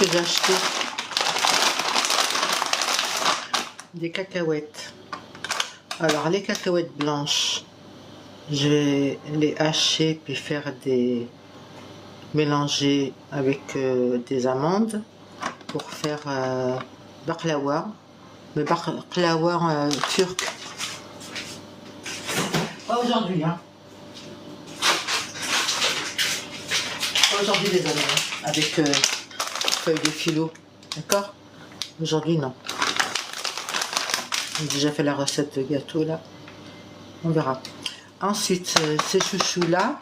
que j'ai acheté des cacahuètes. Alors les cacahuètes blanches, je vais les hacher puis faire des mélanger avec des amandes pour faire baklawa, le baklawa turc. Pas aujourd'hui, hein. Pas aujourd'hui les amis, hein, avec feuilles de philo, d'accord. Aujourd'hui non. J'ai déjà fait la recette de gâteau là. On verra. Ensuite, ces chouchous là,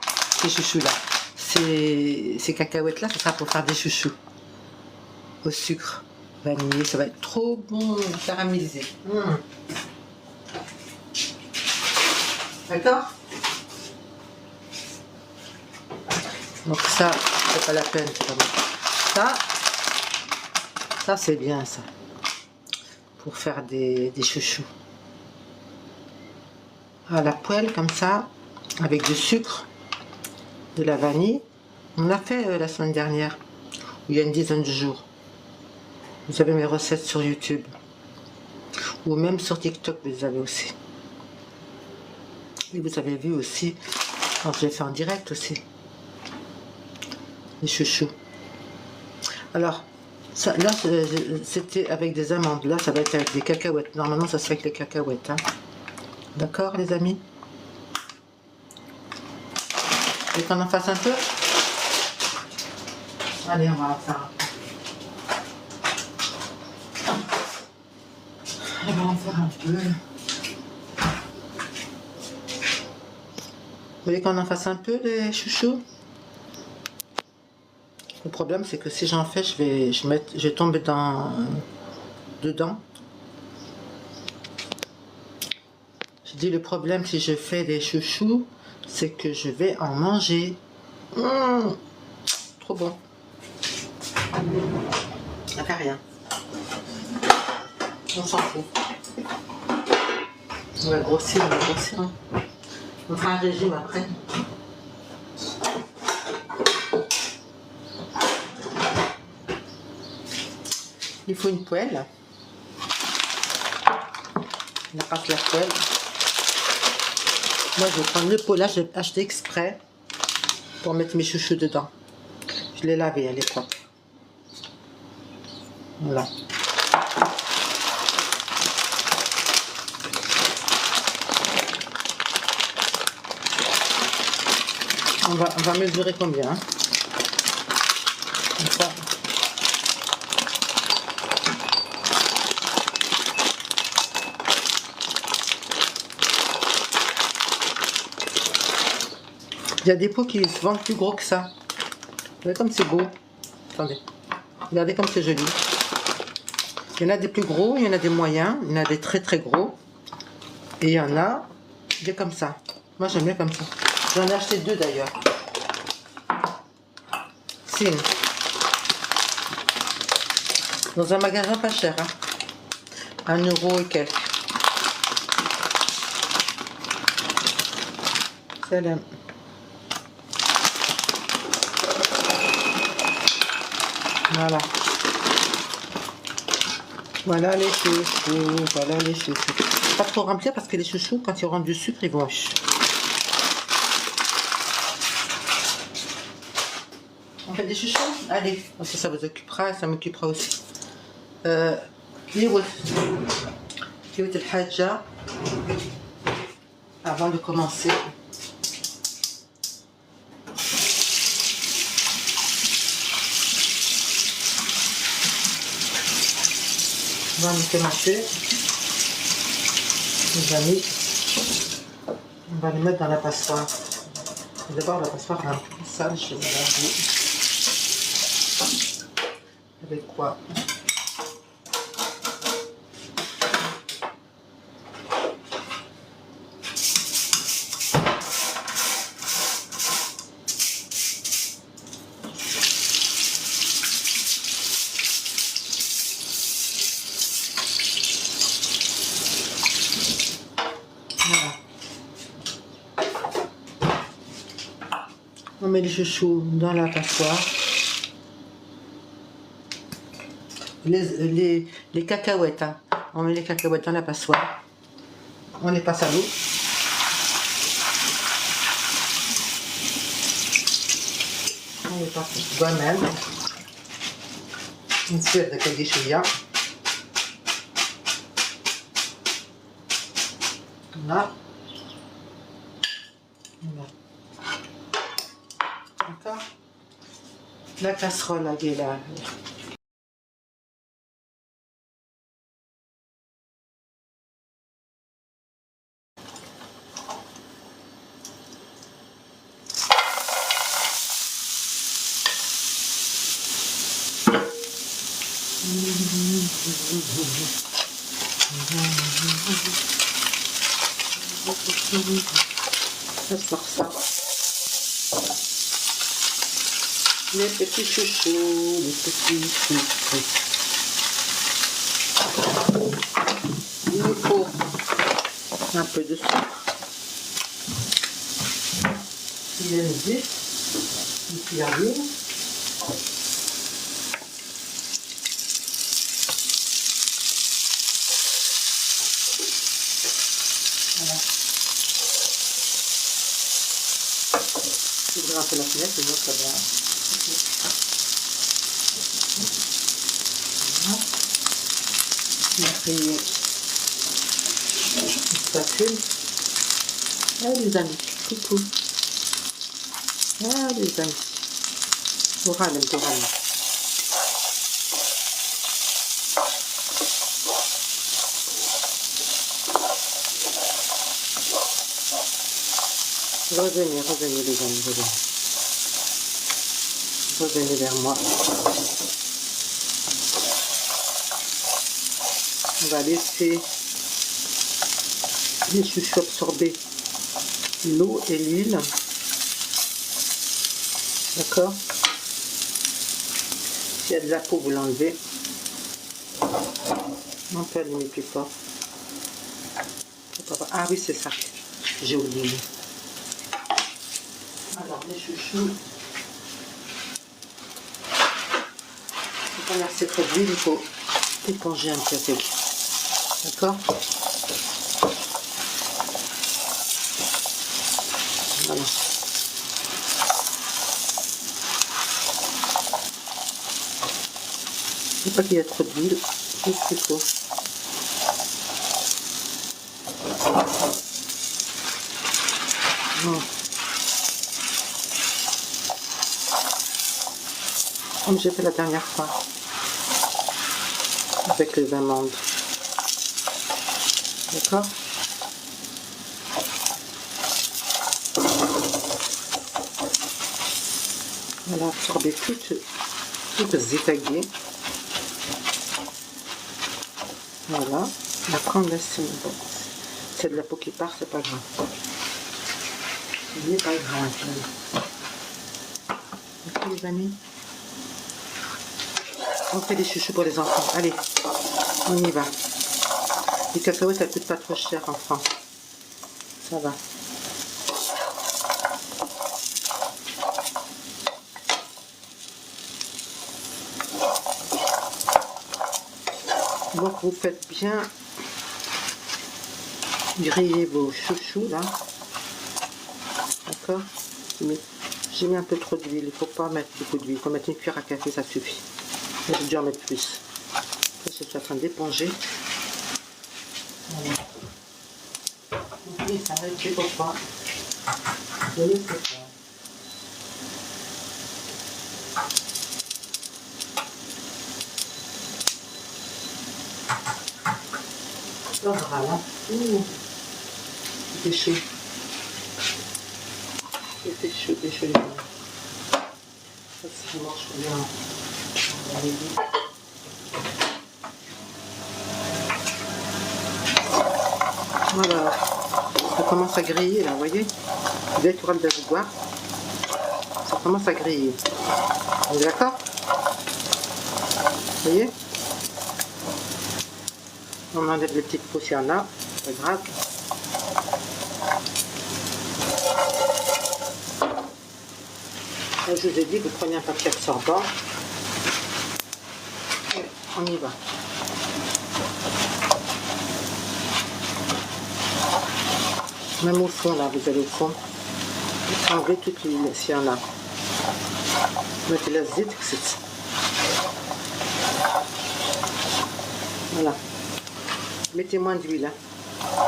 ces cacahuètes là, ce sera pour faire des chouchous au sucre vanillé. Ça va être trop bon, caramélisé. D'accord. Donc ça, c'est pas la peine. Ça c'est bien ça. Pour faire des chouchous. À la poêle comme ça, avec du sucre, de la vanille. On a fait la semaine dernière, il y a une dizaine de jours. Vous avez mes recettes sur YouTube. Ou même sur TikTok, vous avez aussi. Et vous avez vu aussi, quand je l'ai fait en direct aussi. Les chouchous. Alors, ça, là, c'était avec des amandes. Là, ça va être avec des cacahuètes. Normalement, ça se fait avec les cacahuètes. Hein. D'accord, les amis? Et qu'on en fasse un peu? Allez, on va en faire un peu. On va en faire un peu. Vous voulez qu'on en fasse un peu, les chouchous? Le problème, c'est que si j'en fais, je vais tomber dedans. Je dis le problème, si je fais des chouchous, c'est que je vais en manger. Trop bon. Ça fait rien. On s'en fout. On va grossir, Hein. On fera un régime après. Il faut une poêle. On passe la poêle. Moi, je vais prendre le pot. Là, j'ai acheté exprès pour mettre mes chouchous dedans. Je l'ai lavé, elle est propre. Voilà. On va mesurer combien. Hein. Comme ça. Il y a des pots qui se vendent plus gros que ça. Regardez comme c'est beau. Attendez. Regardez comme c'est joli. Il y en a des plus gros, il y en a des moyens, il y en a des très très gros. Et il y en a des comme ça. Moi j'aime bien comme ça. J'en ai acheté 2 d'ailleurs. Signe. Dans un magasin pas cher. Hein. 1 euro et quelques. Salam. Voilà. Voilà les chouchous. Voilà les chouchous. Pas trop remplir parce que les chouchous, quand ils auront du sucre, ils vont. On fait des chouchous? Allez. Ça vous occupera, ça m'occupera aussi. Avant de commencer. On va les masser, les amis. On va les mettre dans la passoire. D'abord, la passoire est un peu sale, je vais la laver. Avec quoi? On met les chouchous dans la passoire. les cacahuètes. Hein. On met les cacahuètes dans la passoire. On les passe à l'eau. On les passe soi-même. Une suite de cadeschilla. Voilà. D'accord. La casserole là, elle est là. Ça sort ça. Les petits chouchous, les petits chouchous. Il nous faut un peu de sucre. Il est midi. Une cuillère d'huile. Voilà. Je vais un peu la fenêtre, sinon ça va. Voilà. Après, une spatule. Ah les amis, coucou. Ah les amis. Oral, oral. Revenez, revenez les amis, revenez. Revenez vers moi. On va laisser les chouchous absorber l'eau et l'huile. D'accord? S'il y a de la peau, vous l'enlevez. On peut allumer plus fort. Ah oui, c'est ça. J'ai oublié. Alors, les chouchous. Pour verser trop d'huile, il faut éponger un petit peu. D'accord? Voilà. Il ne faut pas qu'il y ait trop d'huile, juste ce qu'il faut. Bon. Comme j'ai fait la dernière fois avec les amandes. D'accord? Voilà, absorber tout zétaguer. Voilà. Après on laisse. Bon, c'est de la peau qui part, c'est pas grave. Ce n'est pas grave. Ok les amis. On fait des chouchous pour les enfants. Allez, on y va. Les cacahuètes, ça coûte pas trop cher en France. Ça va. Donc vous faites bien griller vos chouchous là. D'accord? J'ai mis un peu trop d'huile. Il ne faut pas mettre beaucoup d'huile. Il faut mettre une cuillère à café, ça suffit. J'ai dû en mettre plus. Après, je suis en train d'éponger. Voilà. Donc, ça va être pourquoi. Je ne sais pas. Voilà. C'était chaud. C'était chaud, c'était chaud. Ça, ça marche bien. Voilà. Ça commence à griller là, vous voyez? Vous êtes au de voir. Ça commence à griller. Vous êtes d'accord? Vous voyez? On enlève les petites poussières là, c'est pas grave. Là, je vous ai dit, vous prenez un papier absorbant. on y va. Même au fond, là, vous allez au fond. Enlevez toute l'huile, s'il y en a. Mettez la zit, voilà. Mettez moins d'huile. Hein.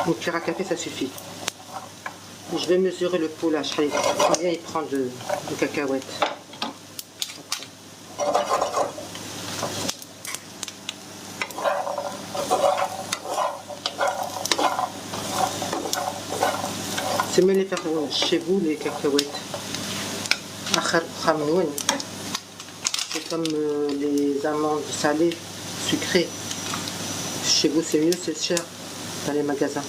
Une cuillère à café, ça suffit. Et je vais mesurer le pot là. Combien il prend de cacahuètes. C'est mieux les faire chez vous, les cacahuètes. C'est comme les amandes salées, sucrées. Chez vous, c'est mieux, c'est cher dans les magasins.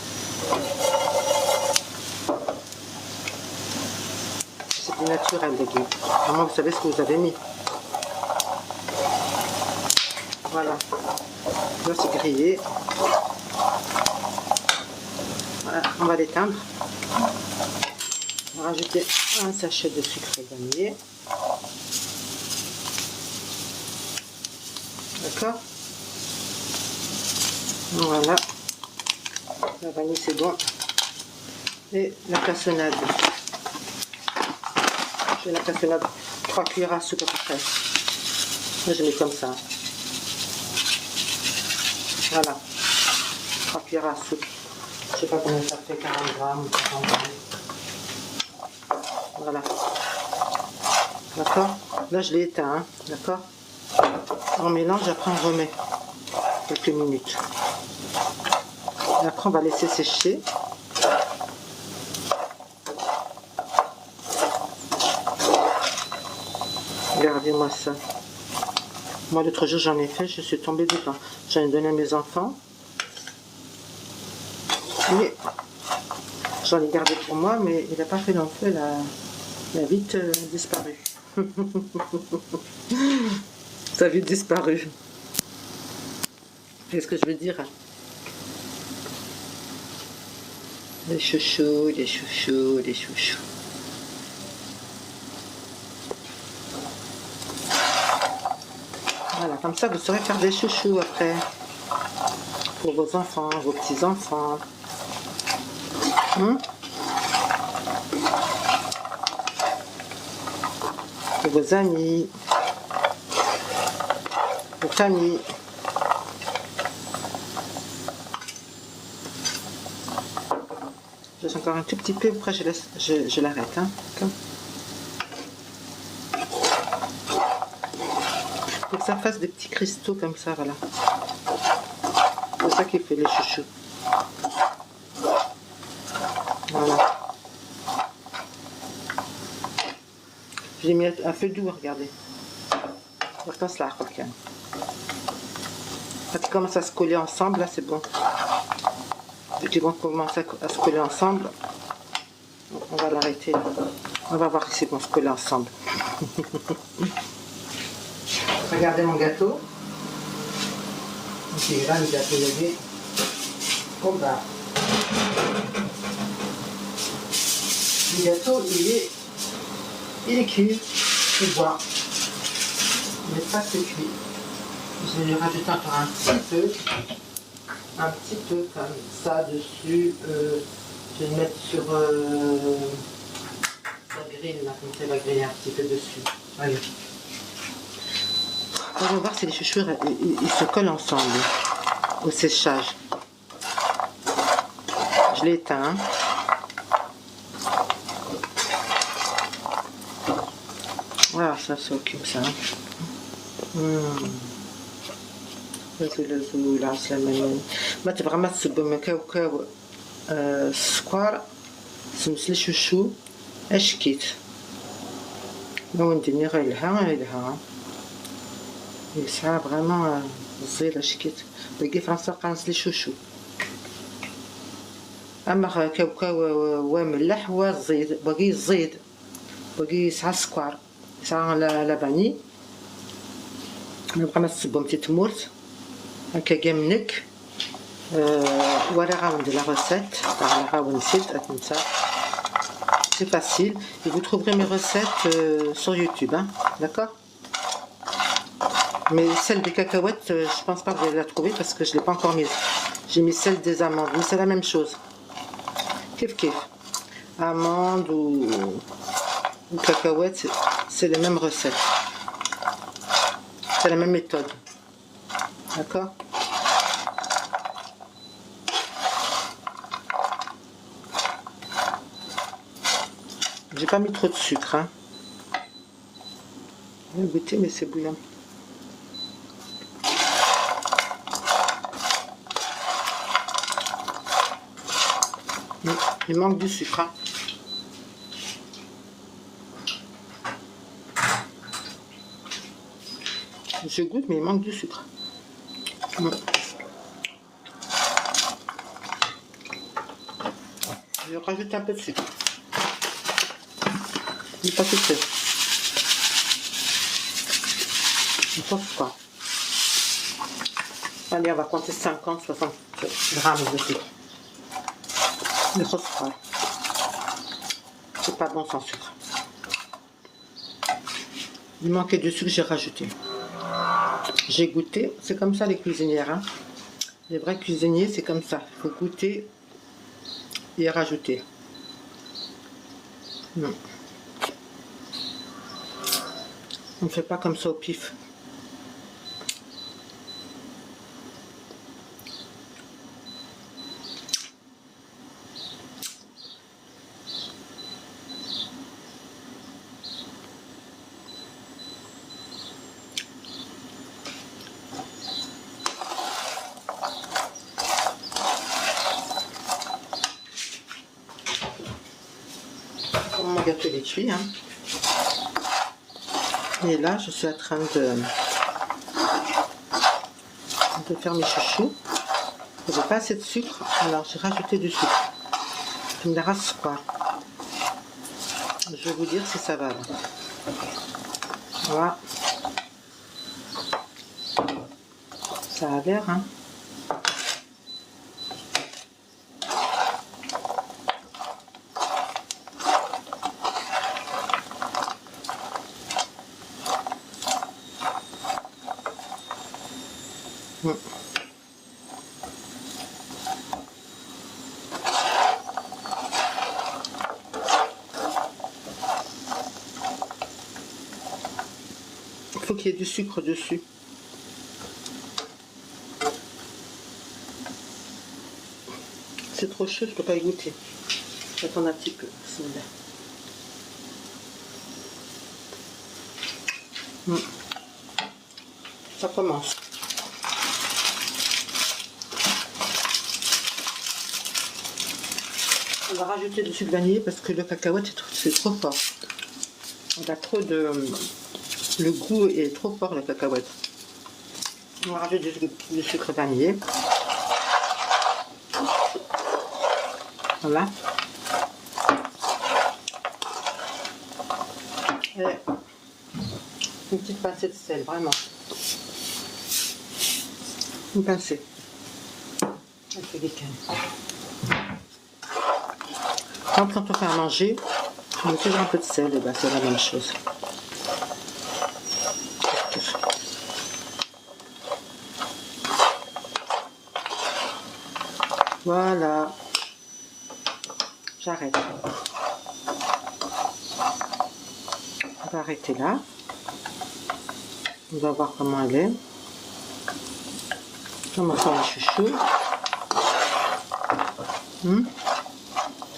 C'est du naturel, les gars. Vraiment, vous savez ce que vous avez mis. Voilà. Là, c'est grillé. Voilà, on va l'éteindre. On va rajouter un sachet de sucre vanillé. D'accord? Voilà. La vanille, c'est bon. Et la cassonade. J'ai la cassonade 3 cuillères à soupe à peu près. Moi, je mets comme ça. Voilà. 3 cuillères à soupe. Je sais pas combien ça fait, 40 grammes, 50 grammes. Voilà. D'accord? Là, je l'ai éteint. Hein, d'accord? On mélange, après on remet quelques minutes. Et après, on va laisser sécher. Regardez-moi ça. Moi, l'autre jour, j'en ai fait, je suis tombée dedans. J'en ai donné à mes enfants. Mais j'en ai gardé pour moi, mais il n'a pas fait long feu, il a vite disparu. Ça a vite disparu. Qu'est-ce que je veux dire? Les chouchous, les chouchous, les chouchous. Voilà, comme ça vous saurez faire des chouchous après. Pour vos enfants, vos petits-enfants. Pour vos amis. Vos familles. Je laisse encore un tout petit peu, après je l'arrête. Hein. Pour que ça fasse des petits cristaux comme ça, voilà. C'est ça qui fait les chouchous. Voilà. J'ai mis un feu doux, regardez. On passe là, quand ils commencent à se coller ensemble, là c'est bon. Dès qu'ils vont commencer à se coller ensemble, on va l'arrêter. On va voir s'ils vont se coller ensemble. Regardez mon gâteau. Ok, là le gâteau il est au bas. Le gâteau il est cuit, il boit. Il n'est pas cuit. Je vais lui rajouter encore un petit peu comme ça dessus. Je vais le mettre sur la grille, là, comme ça, il va griller un petit peu dessus. Allez. On va voir si les chouchous ils se collent ensemble au séchage. Je l'ai éteint. Voilà, ça s'occupe ça. لا سلامة ما تبغى ما تصب كاو السكر سمسلي شوشو اشكيت لو نديني غير لها يسعى فريمون الزيد اشكيت باقي فرنسا قانص لي شوشو اما كاو وملح والزيد باقي الزيد باقي يسعى السكر يسعى لا فاني نبقى ما تصبهم تيتمورت هكا كاع منك ولا غاوند la recette تاع la غاوند comme ça. C'est facile et vous trouverez mes recettes sur YouTube, hein, d'accord? Mais celle des cacahuètes, je pense pas que vous allez la trouver parce que je ne l'ai pas encore mise. J'ai mis celle des amandes, mais c'est la même chose. Kiff kiff. Amandes ou cacahuètes, c'est les mêmes recettes. C'est la même méthode. D'accord? J'ai pas mis trop de sucre. Hein. Je vais goûter, mais c'est bouillant. Il manque du sucre. Hein. Je goûte, mais il manque du sucre. Je vais rajouter un peu de sucre. Mais pas tout seul. Je pense pas. Allez, on va compter 50-60 grammes de sucre. Ne pense pas. C'est pas bon sans sucre. Il manquait de sucre, j'ai rajouté. J'ai goûté, c'est comme ça les cuisinières. Hein. Les vrais cuisiniers, c'est comme ça. Il faut goûter et rajouter. Non. On ne fait pas comme ça au pif. Mon gâteau est cuit. Hein. Et là, je suis en train de faire mes chouchous. Il n'y avait pas assez de sucre, alors j'ai rajouté du sucre. Je me rase pas. Je vais vous dire si ça va. Là. Voilà. Ça a l'air, hein. Il faut qu'il y ait du sucre dessus. C'est trop chaud, je ne peux pas y goûter. J'attends un petit peu. Ça commence. On va rajouter du sucre vanillé parce que le cacahuète c'est trop fort. On a trop de... Le goût est trop fort, la cacahuète. On va rajouter du sucre vanillé. Voilà. Et une petite pincée de sel, vraiment. Une pincée. Un peu décalé. Quand on fait à manger, on met toujours un peu de sel, et ben c'est la même chose. Voilà. J'arrête. On va arrêter là. On va voir comment elle est. Comment sont les chouchous.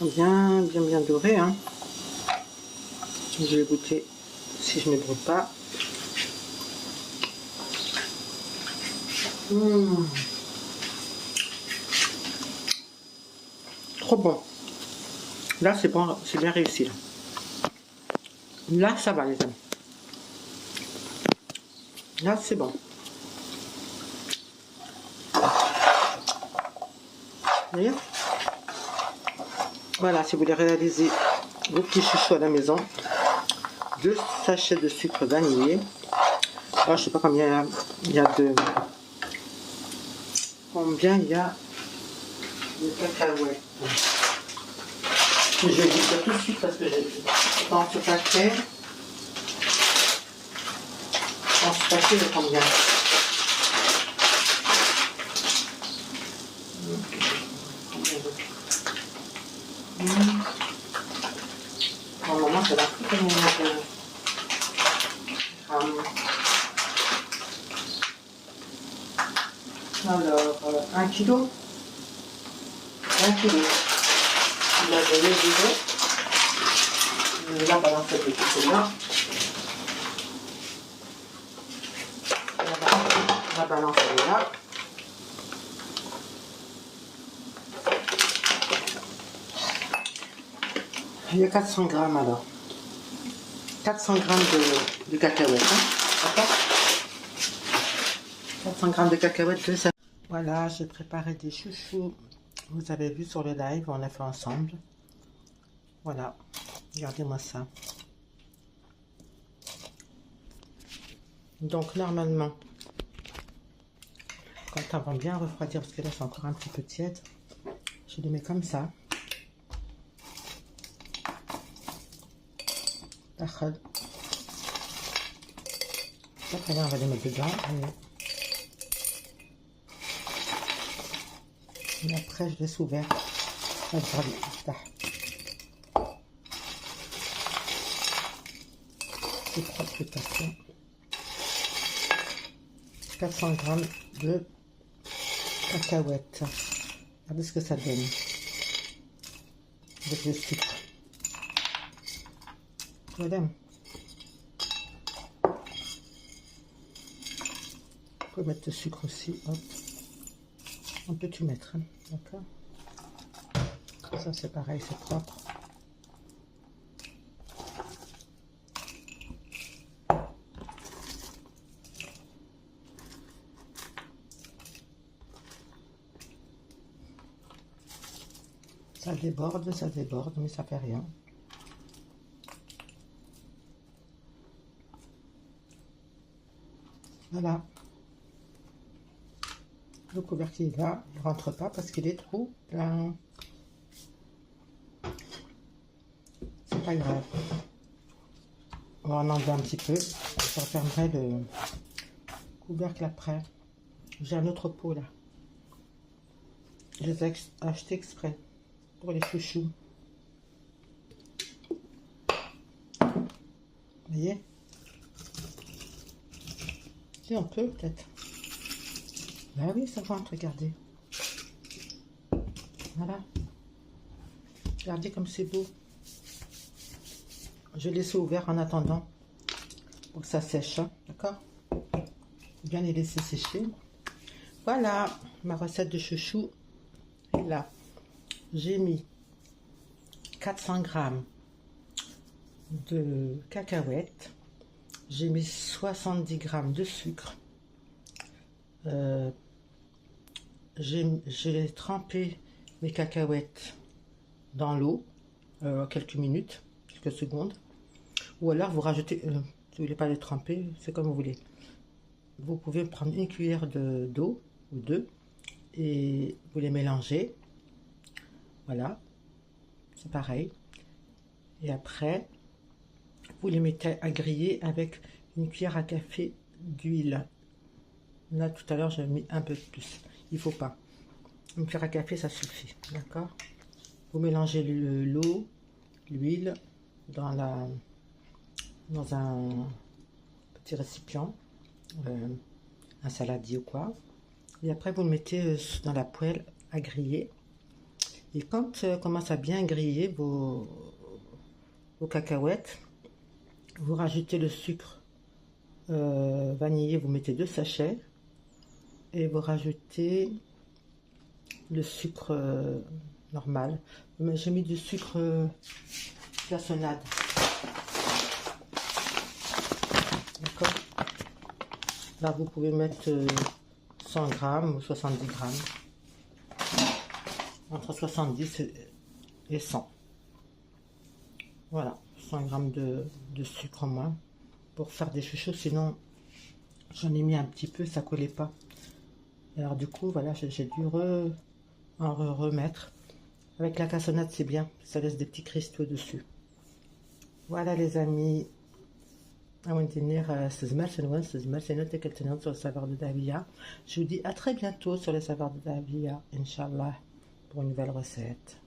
Bien doré. Hein. Je vais goûter si je ne brûle pas. Trop bon. Là, c'est bon, c'est bien réussi. Là, ça va, les amis. Là, c'est bon. Vous voyez? Voilà, si vous voulez réaliser vos petits chouchous à la maison, 2 sachets de sucre vanillé. Alors, je sais pas combien il y a de... Combien il y a de cacahuètes. Je vais vous dire tout de suite parce que j'ai dans ce paquet, en ce paquet de combien? Normalement, ça va plus combien de grammes. Alors, 1 kilo. 1 kilo. Il a donné du dos. La balance est petite là. La balance elle est là. Il y a 400 grammes alors. 400 grammes de cacahuètes. Hein, d'accord, 400 grammes de cacahuètes de ça. Voilà, j'ai préparé des chouchous. Vous avez vu sur le live, on l'a fait ensemble. Voilà, regardez-moi ça. Donc normalement, quand ça va bien refroidir, parce que là c'est encore un petit peu tiède, je les mets comme ça. Après, on va les mettre dedans. Et après, je laisse ouvert. C'est propre de toute façon. 400 grammes de cacahuètes. Regardez ce que ça donne avec le sucre. Voilà. On peut mettre le sucre aussi. Hop. On peut tout mettre. Hein. D'accord. Ça c'est pareil, c'est propre. Ça déborde, mais ça fait rien. Voilà. Le couvercle il va, il rentre pas parce qu'il est trop plein. C'est pas grave. On va en enlever un petit peu. Je refermerai le couvercle après. J'ai un autre pot là. Je les ai achetés exprès pour les chouchous. Vous voyez? Si on peut peut-être. Ben oui, ça rentre, regardez. Voilà. Regardez comme c'est beau. Je vais laisser ouvert en attendant pour que ça sèche, hein, d'accord? Bien les laisser sécher. Voilà, ma recette de chouchou est là. J'ai mis 400 grammes de cacahuètes. J'ai mis 70 grammes de sucre. J'ai trempé mes cacahuètes dans l'eau quelques minutes, quelques secondes. Ou alors vous rajoutez, si vous voulez pas les tremper, c'est comme vous voulez. Vous pouvez prendre une cuillère d'eau ou deux et vous les mélangez. Voilà, c'est pareil. Et après, vous les mettez à griller avec une cuillère à café d'huile. Là, tout à l'heure, j'ai mis un peu plus. Il faut pas. Une cuillère à café, ça suffit. D'accord? Vous mélangez l'eau, l'huile dans un petit récipient, un saladier ou quoi. Et après, vous le mettez dans la poêle à griller. Et quand commence à bien griller vos cacahuètes, vous rajoutez le sucre vanillé, vous mettez 2 sachets. Et vous rajoutez le sucre normal. J'ai mis du sucre glaçonnade. D'accord? Là, vous pouvez mettre 100 grammes ou 70 grammes. Entre 70 et 100. Voilà, 100 grammes de sucre en moins pour faire des chouchous. Sinon, j'en ai mis un petit peu, ça collait pas. Alors du coup, voilà, j'ai dû en remettre. Avec la cassonade, c'est bien. Ça laisse des petits cristaux dessus. Voilà les amis. sur le saveur de Dahlia. Je vous dis à très bientôt sur le saveur de Dahlia, Inch'Allah, pour une nouvelle recette.